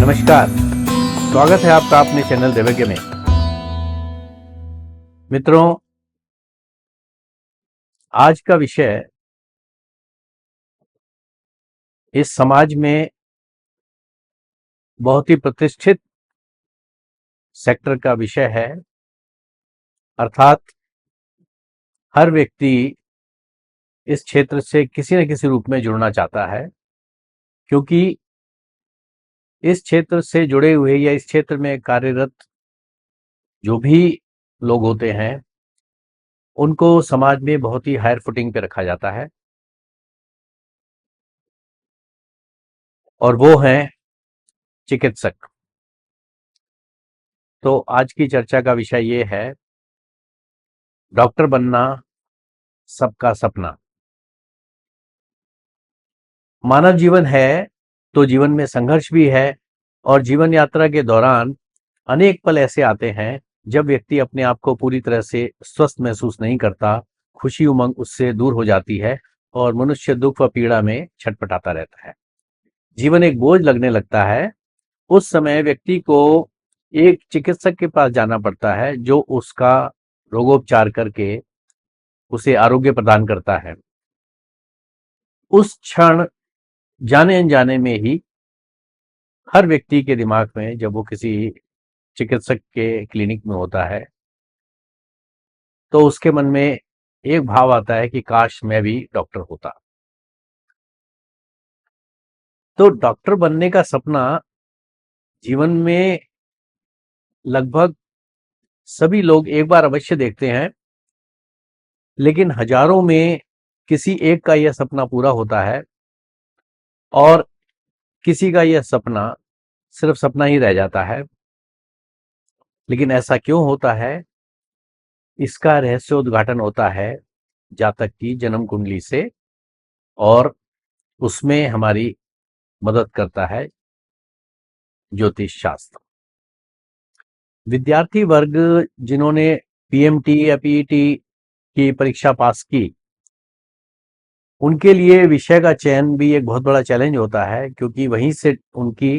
नमस्कार। स्वागत है आपका अपने चैनल देवज्ञ में। मित्रों, आज का विषय इस समाज में बहुत ही प्रतिष्ठित सेक्टर का विषय है, अर्थात हर व्यक्ति इस क्षेत्र से किसी न किसी रूप में जुड़ना चाहता है, क्योंकि इस क्षेत्र से जुड़े हुए या इस क्षेत्र में कार्यरत जो भी लोग होते हैं उनको समाज में बहुत ही हायर फुटिंग पे रखा जाता है, और वो हैं चिकित्सक। तो आज की चर्चा का विषय ये है, डॉक्टर बनना सबका सपना। मानव जीवन है तो जीवन में संघर्ष भी है, और जीवन यात्रा के दौरान अनेक पल ऐसे आते हैं जब व्यक्ति अपने आप को पूरी तरह से स्वस्थ महसूस नहीं करता, खुशी उमंग उससे दूर हो जाती है और मनुष्य दुख व पीड़ा में छटपटाता रहता है। जीवन एक बोझ लगने लगता है। उस समय व्यक्ति को एक चिकित्सक के पास जाना पड़ता है, जो उसका रोगोपचार करके उसे आरोग्य प्रदान करता है। उस क्षण जाने अनजाने में ही हर व्यक्ति के दिमाग में, जब वो किसी चिकित्सक के क्लिनिक में होता है, तो उसके मन में एक भाव आता है कि काश मैं भी डॉक्टर होता। तो डॉक्टर बनने का सपना जीवन में लगभग सभी लोग एक बार अवश्य देखते हैं, लेकिन हजारों में किसी एक का यह सपना पूरा होता है और किसी का यह सपना सिर्फ सपना ही रह जाता है। लेकिन ऐसा क्यों होता है, इसका रहस्योद्घाटन होता है जातक की जन्म कुंडली से, और उसमें हमारी मदद करता है ज्योतिष शास्त्र। विद्यार्थी वर्ग जिन्होंने पीएमटी या पीईटी की परीक्षा पास की, उनके लिए विषय का चयन भी एक बहुत बड़ा चैलेंज होता है, क्योंकि वहीं से उनकी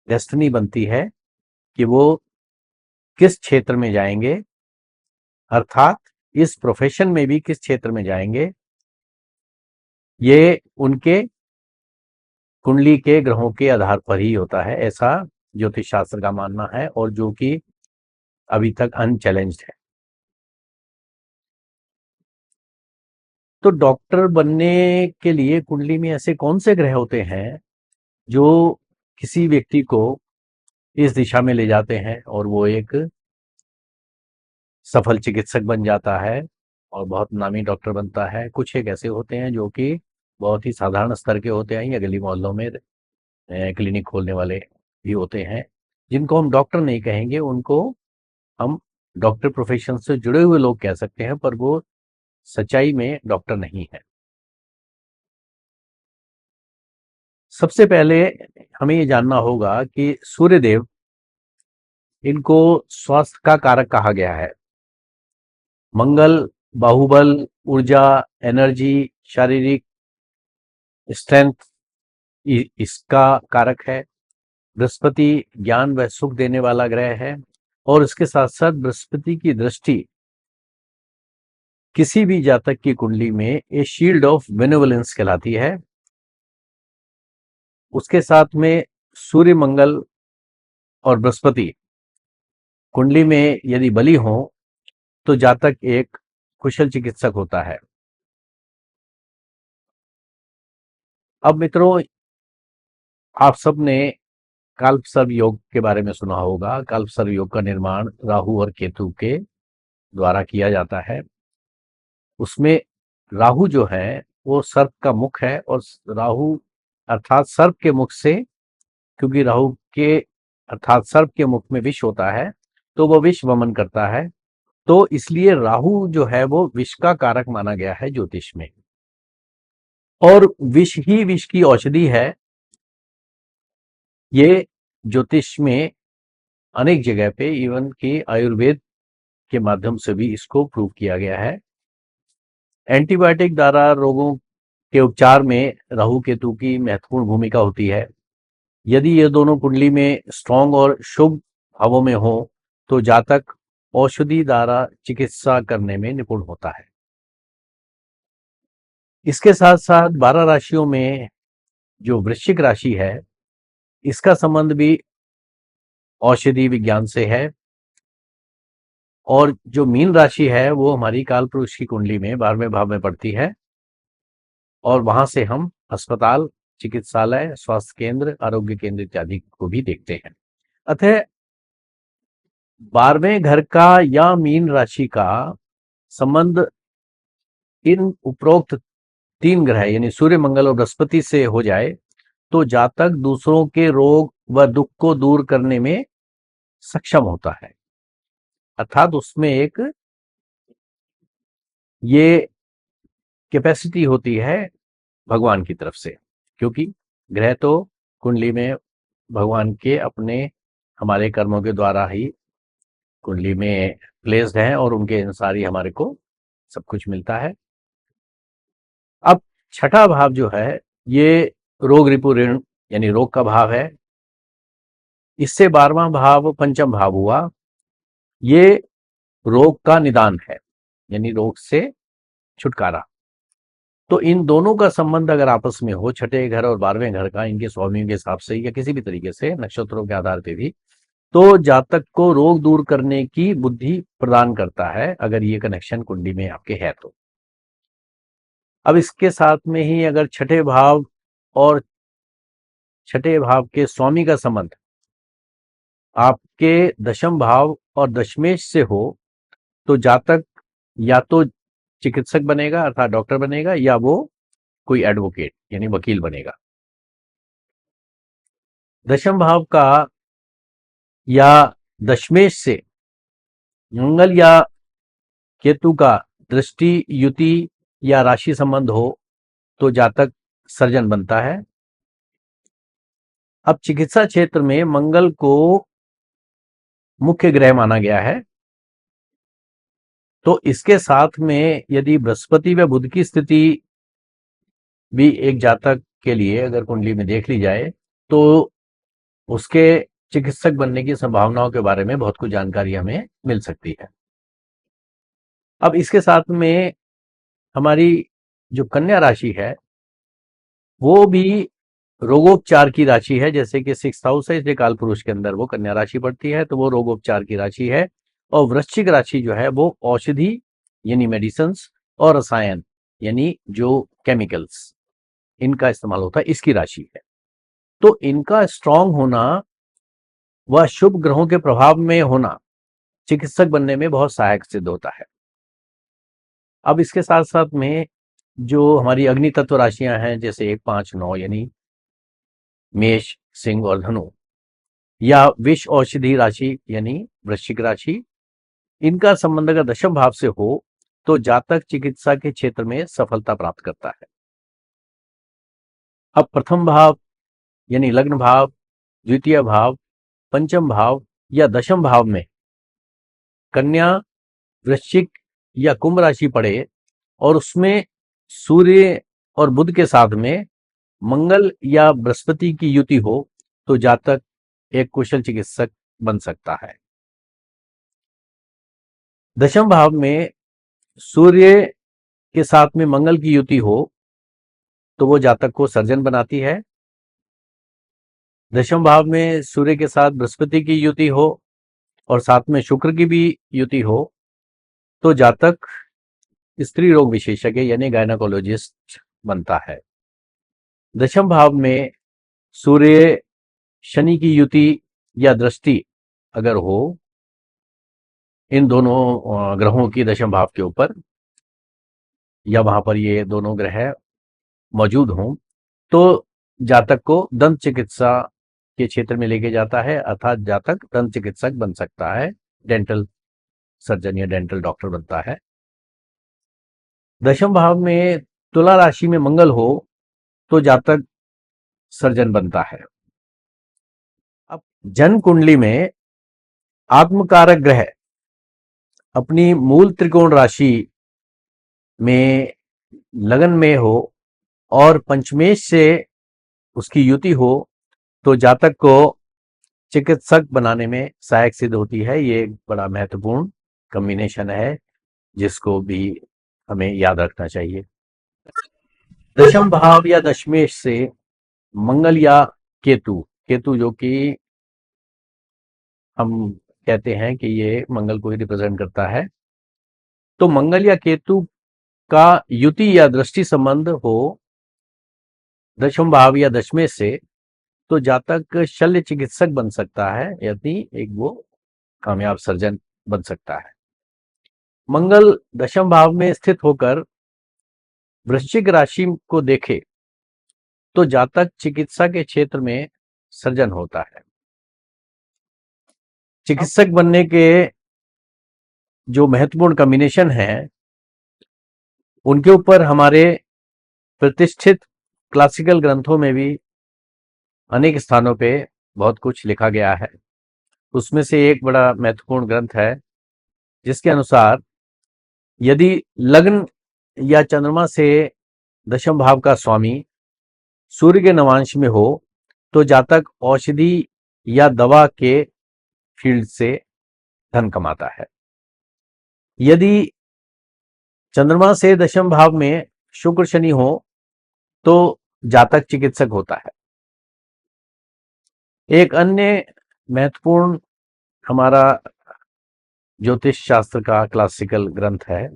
डेस्टिनी बनती है कि वो किस क्षेत्र में जाएंगे, अर्थात इस प्रोफेशन में भी किस क्षेत्र में जाएंगे। ये उनके कुंडली के ग्रहों के आधार पर ही होता है, ऐसा ज्योतिष शास्त्र का मानना है, और जो कि अभी तक अनचैलेंज्ड है। तो डॉक्टर बनने के लिए कुंडली में ऐसे कौन से ग्रह होते हैं जो किसी व्यक्ति को इस दिशा में ले जाते हैं और वो एक सफल चिकित्सक बन जाता है और बहुत नामी डॉक्टर बनता है। कुछ एक ऐसे होते हैं जो कि बहुत ही साधारण स्तर के होते हैं, या गली मोहल्लों में क्लिनिक खोलने वाले भी होते हैं, जिनको हम डॉक्टर नहीं कहेंगे, उनको हम डॉक्टर प्रोफेशन से जुड़े हुए लोग कह सकते हैं, पर वो सच्चाई में डॉक्टर नहीं है। सबसे पहले हमें ये जानना होगा कि सूर्यदेव, इनको स्वास्थ्य का कारक कहा गया है। मंगल बाहुबल, ऊर्जा, एनर्जी, शारीरिक स्ट्रेंथ इसका कारक है। बृहस्पति ज्ञान व सुख देने वाला ग्रह है, और इसके साथ साथ बृहस्पति की दृष्टि किसी भी जातक की कुंडली में ए शील्ड ऑफ बेनेवोलेंस कहलाती है। उसके साथ में सूर्य, मंगल और बृहस्पति कुंडली में यदि बली हो तो जातक एक कुशल चिकित्सक होता है। अब मित्रों, आप सबने काल्पसर्प योग के बारे में सुना होगा। काल्पसर्प योग का निर्माण राहु और केतु के द्वारा किया जाता है। उसमें राहु जो है वो सर्प का मुख है, और राहु अर्थात सर्प के मुख से, क्योंकि राहु के अर्थात सर्प के मुख में विष होता है, तो वो विष वमन करता है। तो इसलिए राहु जो है वो विष का कारक माना गया है ज्योतिष में, और विष ही विष की औषधि है। ये ज्योतिष में अनेक जगह पे, इवन कि आयुर्वेद के माध्यम से भी इसको प्रूव किया गया है। एंटीबायोटिक द्वारा रोगों के उपचार में राहु केतु की महत्वपूर्ण भूमिका होती है। यदि ये दोनों कुंडली में स्ट्रांग और शुभ भावों में हो तो जातक औषधि द्वारा चिकित्सा करने में निपुण होता है। इसके साथ साथ 12 राशियों में जो वृश्चिक राशि है, इसका संबंध भी औषधि विज्ञान से है। और जो मीन राशि है वो हमारी काल पुरुष की कुंडली में 12वें भाव में पड़ती है, और वहां से हम अस्पताल, चिकित्सालय, स्वास्थ्य केंद्र, आरोग्य केंद्र इत्यादि को भी देखते हैं। अतः 12वें घर का या मीन राशि का संबंध इन उपरोक्त 3 ग्रह यानी सूर्य, मंगल और बृहस्पति से हो जाए तो जातक दूसरों के रोग व दुख को दूर करने में सक्षम होता है। अर्थात उसमें एक ये कैपेसिटी होती है भगवान की तरफ से, क्योंकि ग्रह तो कुंडली में भगवान के अपने हमारे कर्मों के द्वारा ही कुंडली में प्लेस्ड हैं और उनके अनुसार ही हमारे को सब कुछ मिलता है। अब छठा भाव जो है ये रोग रिपु ऋण यानी रोग का भाव है। इससे 12वां भाव पंचम भाव हुआ, ये रोग का निदान है यानी रोग से छुटकारा। तो इन दोनों का संबंध अगर आपस में हो, छठे घर और 12वें घर का, इनके स्वामियों के हिसाब से या किसी भी तरीके से नक्षत्रों के आधार पे भी, तो जातक को रोग दूर करने की बुद्धि प्रदान करता है अगर ये कनेक्शन कुंडली में आपके है तो। अब इसके साथ में ही अगर छठे भाव और छठे भाव के स्वामी का संबंध आपके दशम भाव और दशमेश से हो तो जातक या तो चिकित्सक बनेगा अर्थात डॉक्टर बनेगा, या वो कोई एडवोकेट यानी वकील बनेगा। दशम भाव का या दशमेश से मंगल या केतु का दृष्टि, युति या राशि संबंध हो तो जातक सर्जन बनता है। अब चिकित्सा क्षेत्र में मंगल को मुख्य ग्रह माना गया है, तो इसके साथ में यदि बृहस्पति व बुध की स्थिति भी एक जातक के लिए अगर कुंडली में देख ली जाए तो उसके चिकित्सक बनने की संभावनाओं के बारे में बहुत कुछ जानकारी हमें मिल सकती है। अब इसके साथ में हमारी जो कन्या राशि है वो भी रोगोपचार की राशि है, जैसे कि 6th हाउस है इसलिए काल पुरुष के अंदर वो कन्या राशि पड़ती है, तो वो रोगोपचार की राशि है। और वृश्चिक राशि जो है वो औषधि यानी मेडिसिन्स और रसायन यानी जो केमिकल्स इनका इस्तेमाल होता है, इसकी राशि है। तो इनका स्ट्रांग होना व शुभ ग्रहों के प्रभाव में होना चिकित्सक बनने में बहुत सहायक सिद्ध होता है। अब इसके साथ साथ में जो हमारी अग्नि तत्व राशियां हैं जैसे 1, 5, 9 यानी मेष, सिंह और धनु, या विष औषधि राशि यानी वृश्चिक राशि, इनका संबंध अगर दशम भाव से हो तो जातक चिकित्सा के क्षेत्र में सफलता प्राप्त करता है। अब प्रथम भाव यानी लग्न भाव, द्वितीय भाव, पंचम भाव या दशम भाव में कन्या, वृश्चिक या कुंभ राशि पड़े और उसमें सूर्य और बुध के साथ में मंगल या बृहस्पति की युति हो तो जातक एक कुशल चिकित्सक बन सकता है। दशम भाव में सूर्य के साथ में मंगल की युति हो तो वो जातक को सर्जन बनाती है। दशम भाव में सूर्य के साथ बृहस्पति की युति हो और साथ में शुक्र की भी युति हो तो जातक स्त्री रोग विशेषज्ञ यानी गायनाकोलॉजिस्ट बनता है। दशम भाव में सूर्य शनि की युति या दृष्टि अगर हो इन दोनों ग्रहों की दशम भाव के ऊपर, या वहां पर ये दोनों ग्रह मौजूद हों, तो जातक को दंत चिकित्सा के क्षेत्र में लेके जाता है, अर्थात जातक दंत चिकित्सक बन सकता है, डेंटल सर्जन या डेंटल डॉक्टर बनता है। दशम भाव में तुला राशि में मंगल हो तो जातक सर्जन बनता है। अब जन्म कुंडली में आत्मकारक ग्रह अपनी मूल त्रिकोण राशि में लगन में हो और पंचमेश से उसकी युति हो तो जातक को चिकित्सक बनाने में सहायक सिद्ध होती है। ये एक बड़ा महत्वपूर्ण कॉम्बिनेशन है जिसको भी हमें याद रखना चाहिए। दशम भाव या दशमेश से मंगल या केतु, केतु जो कि हम कहते हैं कि ये मंगल को ही रिप्रेजेंट करता है, तो मंगल या केतु का युति या दृष्टि संबंध हो दशम भाव या दशमेश से, तो जातक शल्य चिकित्सक बन सकता है, यदि एक वो कामयाब सर्जन बन सकता है। मंगल दशम भाव में स्थित होकर वृश्चिक राशि को देखे तो जातक चिकित्सा के क्षेत्र में सर्जन होता है। चिकित्सक बनने के जो महत्वपूर्ण कॉम्बिनेशन है उनके ऊपर हमारे प्रतिष्ठित क्लासिकल ग्रंथों में भी अनेक स्थानों पे बहुत कुछ लिखा गया है। उसमें से एक बड़ा महत्वपूर्ण ग्रंथ है जिसके अनुसार यदि लग्न या चंद्रमा से दशम भाव का स्वामी सूर्य के नवांश में हो तो जातक औषधि या दवा के फील्ड से धन कमाता है। यदि चंद्रमा से दशम भाव में शुक्र शनि हो तो जातक चिकित्सक होता है। एक अन्य महत्वपूर्ण हमारा ज्योतिष शास्त्र का क्लासिकल ग्रंथ है,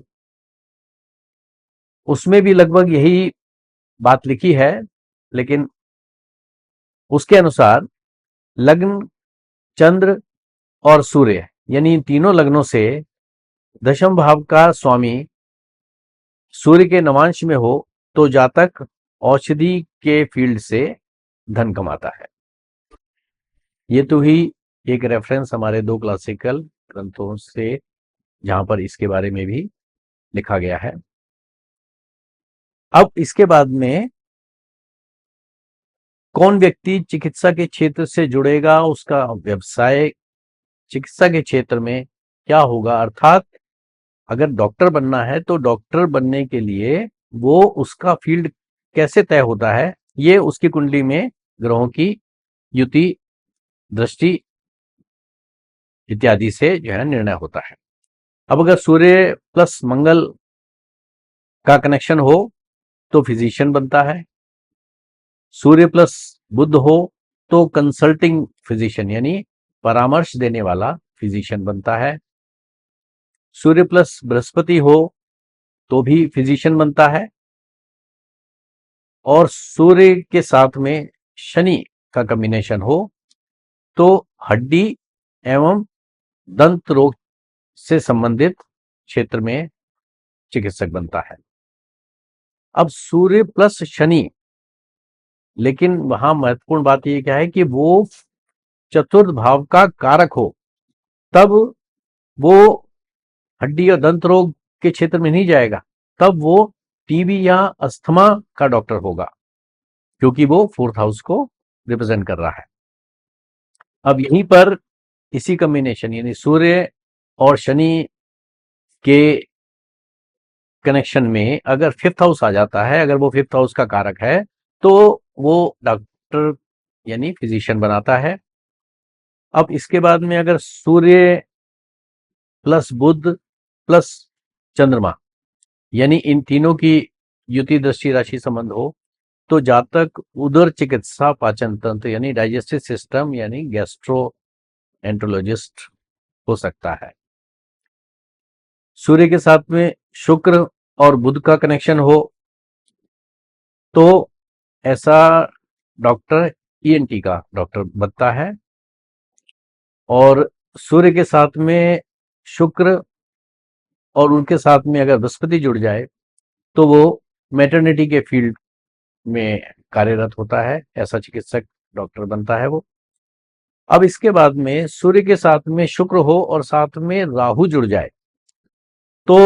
उसमें भी लगभग यही बात लिखी है, लेकिन उसके अनुसार लग्न, चंद्र और सूर्य यानी इन तीनों लग्नों से दशम भाव का स्वामी सूर्य के नवांश में हो तो जातक औषधि के फील्ड से धन कमाता है। ये तो ही एक रेफरेंस हमारे दो क्लासिकल ग्रंथों से जहां पर इसके बारे में भी लिखा गया है। अब इसके बाद में कौन व्यक्ति चिकित्सा के क्षेत्र से जुड़ेगा, उसका व्यवसाय चिकित्सा के क्षेत्र में क्या होगा, अर्थात अगर डॉक्टर बनना है तो डॉक्टर बनने के लिए वो उसका फील्ड कैसे तय होता है, ये उसकी कुंडली में ग्रहों की युति, दृष्टि इत्यादि से जो है निर्णय होता है। अब अगर सूर्य प्लस मंगल का कनेक्शन हो तो फिजिशियन बनता है, सूर्य प्लस बुध हो तो कंसल्टिंग फिजिशियन यानी परामर्श देने वाला फिजिशियन बनता है, सूर्य प्लस बृहस्पति हो तो भी फिजिशियन बनता है, और सूर्य के साथ में शनि का कॉम्बिनेशन हो तो हड्डी एवं दंत रोग से संबंधित क्षेत्र में चिकित्सक बनता है। अब सूर्य प्लस शनि, लेकिन वहां महत्वपूर्ण बात यह क्या है कि वो चतुर्थ भाव का कारक हो, तब वो हड्डी और दंत रोग के क्षेत्र में नहीं जाएगा, तब वो टीबी या अस्थमा का डॉक्टर होगा, क्योंकि वो फोर्थ हाउस को रिप्रेजेंट कर रहा है। अब यहीं पर इसी कॉम्बिनेशन यानी सूर्य और शनि के कनेक्शन में अगर फिफ्थ हाउस आ जाता है, अगर वो फिफ्थ हाउस का कारक है, तो वो डॉक्टर यानी फिजिशियन बनाता है। अब इसके बाद में अगर सूर्य प्लस बुध प्लस चंद्रमा यानी इन तीनों की युति, दृष्टि, राशि संबंध हो तो जातक उदर चिकित्सा, पाचन तंत्र यानी डाइजेस्टिव सिस्टम यानी गैस्ट्रो एंट्रोलॉजिस्ट हो सकता है। सूर्य के साथ में शुक्र और बुध का कनेक्शन हो तो ऐसा डॉक्टर ईएनटी का डॉक्टर बनता है, और सूर्य के साथ में शुक्र और उनके साथ में अगर बृहस्पति जुड़ जाए तो वो मैटरनिटी के फील्ड में कार्यरत होता है, ऐसा चिकित्सक डॉक्टर बनता है वो। अब इसके बाद में सूर्य के साथ में शुक्र हो और साथ में राहु जुड़ जाए तो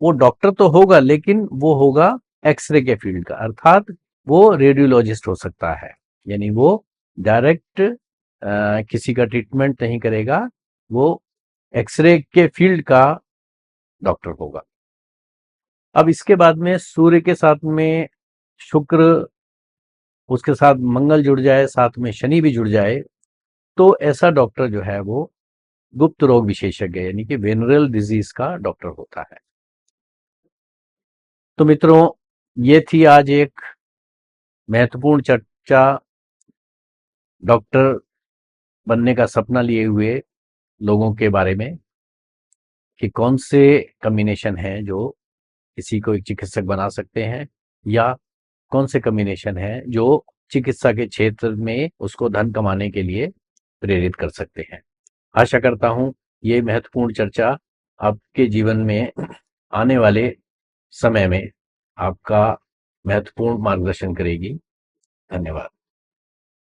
वो डॉक्टर तो होगा, लेकिन वो होगा एक्सरे के फील्ड का, अर्थात वो रेडियोलॉजिस्ट हो सकता है, यानी वो डायरेक्ट किसी का ट्रीटमेंट नहीं करेगा, वो एक्सरे के फील्ड का डॉक्टर होगा। अब इसके बाद में सूर्य के साथ में शुक्र उसके साथ मंगल जुड़ जाए, साथ में शनि भी जुड़ जाए, तो ऐसा डॉक्टर जो है वो गुप्त रोग विशेषज्ञ यानी कि वेनरल डिजीज का डॉक्टर होता है। तो मित्रों, ये थी आज एक महत्वपूर्ण चर्चा डॉक्टर बनने का सपना लिए हुए लोगों के बारे में, कि कौन से कॉम्बिनेशन हैं जो किसी को एक चिकित्सक बना सकते हैं, या कौन से कॉम्बिनेशन हैं जो चिकित्सा के क्षेत्र में उसको धन कमाने के लिए प्रेरित कर सकते हैं। आशा करता हूं ये महत्वपूर्ण चर्चा आपके जीवन में आने वाले समय में आपका महत्वपूर्ण मार्गदर्शन करेगी। धन्यवाद।